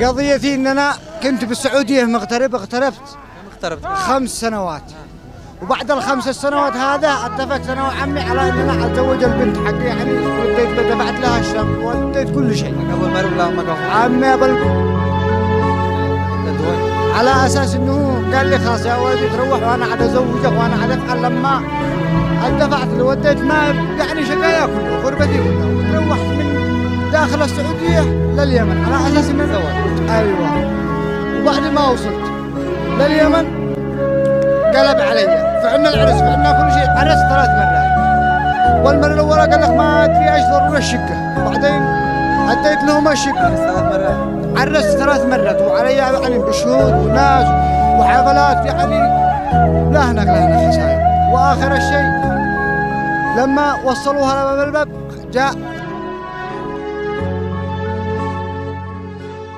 قضيتي ان انا كنت بالسعوديه اغتربت 5 سنوات. وبعد ال5 سنوات هذا اتفقت انا وعمي على ان انا اتزوج البنت حقي، يعني دفعت لها الشهر واديت كل شيء. قبل ما ولا ما قبل؟ عمي على اساس انه قال لي خلاص يا ولدي تروح وانا عاد ازوجك وانا عاد افعل. لما دفعت له وديت ما يعني شقايا كله غربتي كلها، وتروحت من داخل السعوديه لليمن على اساس اني اتزوج. ايوه. وبعد ما وصلت لليمن قلب علي، فعلنا العرس فعلنا كل شيء. عرست 3 مرات، والمره الاولى قال لك ما ادري ايش ضروره الشقه، بعدين اديت لهم الشقه. عرست 3 مرات وعلي يعني بشهود وناس وحفلات، يعني لا هناك لا هناك خسائر. واخر الشيء لما وصلوها لباب الباب جاء